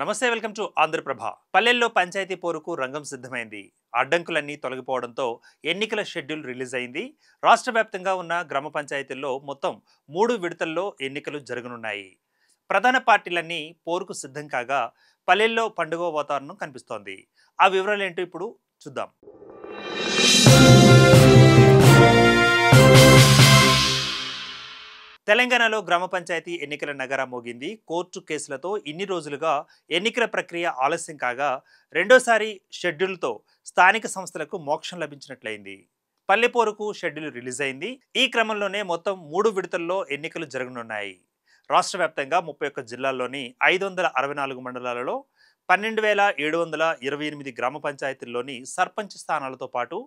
నమస్తే, welcome to Andhraprabha. పల్లెల్లో పంచాయతీ పోరుకు రంగం సిద్ధమైంది. అడ్డంకులన్నీ తొలగిపోవడంతో ఎన్నికల షెడ్యూల్ రిలీజ్ అయింది. రాష్ట్ర వ్యాప్తంగా ఉన్న గ్రామ పంచాయతీల్లో మొత్తం 3 విడతల్లో ఎన్నికలు జరగనున్నాయి. ప్రధాన పార్టీలన్నీ పోరుకు సిద్ధం కాగా పల్లెల్లో పండుగ వాతావరణం కనిపిస్తోంది. ఆ వివరాలు ఏంటో ఇప్పుడు చూద్దాం. తెలంగాణలో గ్రామ పంచాయతీ ఎన్నికల నగారా మోగింది. కోర్టు కేసులతో ఇన్ని రోజులుగా ఎన్నికల ప్రక్రియ ఆలస్యం కాగా రెండోసారి షెడ్యూల్తో స్థానిక సంస్థలకు మోక్షం లభించినట్లయింది. పల్లెపోరుకు షెడ్యూల్ రిలీజ్ అయింది. ఈ క్రమంలోనే మొత్తం 3 విడతల్లో ఎన్నికలు జరగనున్నాయి. రాష్ట్ర వ్యాప్తంగా 31 జిల్లాల్లోని 564 మండలాలలో 12,728 గ్రామ పంచాయతీల్లోని సర్పంచ్ స్థానాలతో పాటు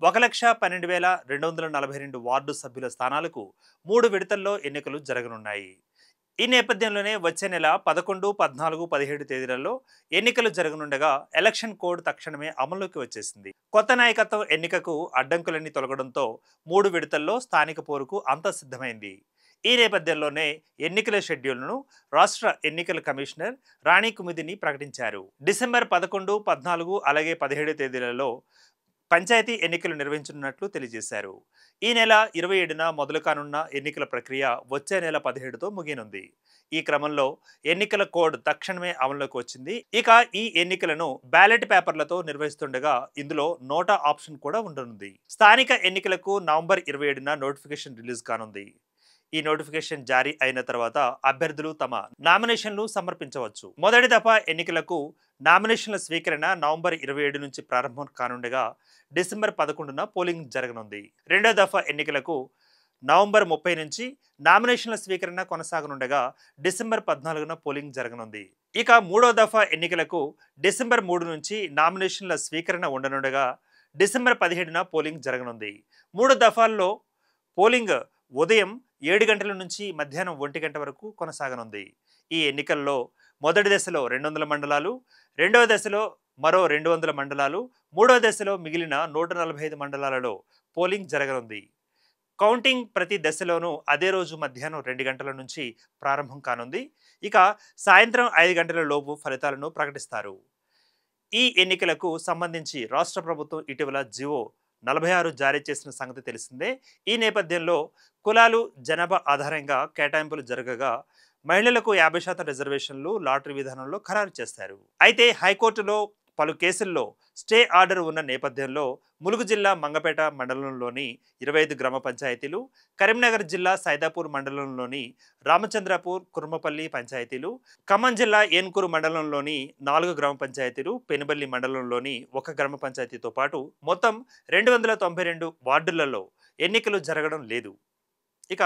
1,12,242 వార్డు సభ్యుల స్థానాలకు 3 విడతల్లో ఎన్నికలు జరగనున్నాయి. ఈ నేపథ్యంలోనే వచ్చే నెల 11, 14, 17 తేదీలలో ఎన్నికలు జరగనుండగా ఎలక్షన్ కోడ్ తక్షణమే అమల్లోకి వచ్చేసింది. కొత్త నాయకత్వం ఎన్నికకు అడ్డంకులన్నీ తొలగడంతో 3 విడతల్లో స్థానిక పోరుకు అంతా సిద్ధమైంది. ఈ నేపథ్యంలోనే ఎన్నికల షెడ్యూల్ను రాష్ట్ర ఎన్నికల కమిషనర్ రాణి కుముదిని ప్రకటించారు. డిసెంబర్ 11, 14 అలాగే 17 తేదీలలో పంచాయతీ ఎన్నికలు నిర్వహించనున్నట్లు తెలియజేశారు. ఈ నెల 27న మొదలు కానున్న ఎన్నికల ప్రక్రియ వచ్చే నెల 17తో ముగియనుంది. ఈ క్రమంలో ఎన్నికల కోడ్ తక్షణమే అమల్లోకి వచ్చింది. ఇక ఈ ఎన్నికలను బ్యాలెట్ పేపర్లతో నిర్వహిస్తుండగా ఇందులో నోటా ఆప్షన్ కూడా ఉండనుంది. స్థానిక ఎన్నికలకు నవంబర్ 27న నోటిఫికేషన్ రిలీజ్ కానుంది. ఈ నోటిఫికేషన్ జారీ అయిన తర్వాత అభ్యర్థులు తమ నామినేషన్లు సమర్పించవచ్చు. మొదటి దఫా ఎన్నికలకు నామినేషన్ల స్వీకరణ నవంబర్ 27 నుంచి ప్రారంభం కానుండగా డిసెంబర్ 11న పోలింగ్ జరగనుంది. రెండో దఫా ఎన్నికలకు నవంబర్ 30 నుంచి నామినేషన్ల స్వీకరణ కొనసాగనుండగా డిసెంబర్ 14న పోలింగ్ జరగనుంది. ఇక మూడో దఫా ఎన్నికలకు డిసెంబర్ 3 నుంచి నామినేషన్ల స్వీకరణ ఉండనుండగా డిసెంబర్ 17న పోలింగ్ జరగనుంది. 3 దఫాల్లో పోలింగ్ ఉదయం 7 గంటల నుంచి మధ్యాహ్నం 1 గంట వరకు కొనసాగనుంది. ఈ ఎన్నికల్లో మొదటి దశలో 200 మండలాలు, రెండవ దశలో మరో 200 మండలాలు, మూడవ దశలో మిగిలిన 145 మండలాలలో పోలింగ్ జరగనుంది. కౌంటింగ్ ప్రతి దశలోనూ అదే రోజు మధ్యాహ్నం 2 గంటల నుంచి ప్రారంభం కానుంది. ఇక సాయంత్రం 5 గంటల లోపు ఫలితాలను ప్రకటిస్తారు. ఈ ఎన్నికలకు సంబంధించి రాష్ట్ర ప్రభుత్వం ఇటీవల జివో 46 జారీ చేసిన సంగతి తెలిసిందే. ఈ నేపథ్యంలో కులాలు, జనాభా ఆధారంగా కేటాయింపులు జరగగా మహిళలకు 50% రిజర్వేషన్లు లాటరీ విధానంలో ఖరారు చేశారు. అయితే హైకోర్టులో పలు కేసుల్లో స్టే ఆర్డర్ ఉన్న నేపథ్యంలో ములుగు జిల్లా మంగపేట మండలంలోని 25 గ్రామ పంచాయతీలు, కరీంనగర్ జిల్లా సైదాపూర్ మండలంలోని రామచంద్రపూర్, కుర్మపల్లి పంచాయతీలు, ఖమ్మం జిల్లా ఏన్కూరు మండలంలోని 4 గ్రామ పంచాయతీలు, పెనుబల్లి మండలంలోని 1 గ్రామ పంచాయతీతో పాటు మొత్తం 292 వార్డులలో ఎన్నికలు జరగడం లేదు. ఇక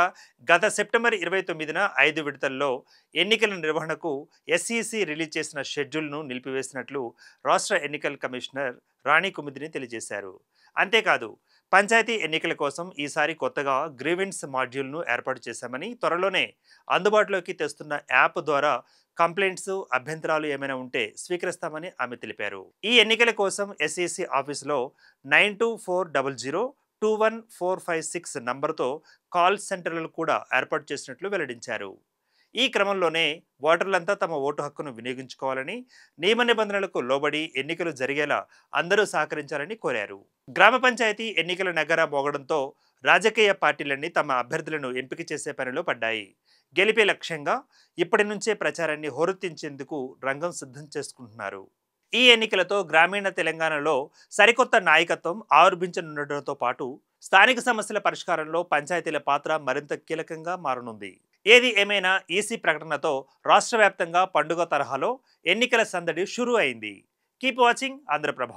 గత సెప్టెంబర్ 29న 5 విడతల్లో ఎన్నికల నిర్వహణకు ఎస్ఈసి రిలీజ్ చేసిన షెడ్యూల్ను నిలిపివేసినట్లు రాష్ట్ర ఎన్నికల కమిషనర్ రాణి కుముదిని తెలియజేశారు. అంతేకాదు పంచాయతీ ఎన్నికల కోసం ఈసారి కొత్తగా గ్రీవెన్స్ మాడ్యూల్ను ఏర్పాటు చేశామని, త్వరలోనే అందుబాటులోకి తెస్తున్న యాప్ ద్వారా కంప్లైంట్స్, అభ్యంతరాలు ఏమైనా ఉంటే స్వీకరిస్తామని ఆమె తెలిపారు. ఈ ఎన్నికల కోసం ఎస్ఈసి ఆఫీసులో 9240021456 నంబర్తో కాల్ సెంటర్లు కూడా ఏర్పాటు చేసినట్లు వెల్లడించారు. ఈ క్రమంలోనే ఓటర్లంతా తమ ఓటు హక్కును వినియోగించుకోవాలని, నియమ నిబంధనలకు లోబడి ఎన్నికలు జరిగేలా అందరూ సహకరించాలని కోరారు. గ్రామ పంచాయతీ ఎన్నికల నగారా మోగడంతో రాజకీయ పార్టీలన్నీ తమ అభ్యర్థులను ఎంపిక చేసే పనిలో పడ్డాయి. గెలిపే లక్ష్యంగా ఇప్పటి నుంచే ప్రచారాన్ని హోరెత్తించేందుకు రంగం సిద్ధం చేసుకుంటున్నారు. ఈ ఎన్నికలతో గ్రామీణ తెలంగాణలో సరికొత్త నాయకత్వం ఆవిర్భించనుండటంతో పాటు స్థానిక సమస్యల పరిష్కారంలో పంచాయతీల పాత్ర మరింత కీలకంగా మారనుంది. ఏది ఏమైనా ఈసీ ప్రకటనతో రాష్ట్ర వ్యాప్తంగా పండుగ తరహాలో ఎన్నికల సందడి షురూ అయింది. Keep watching Andhraprabha.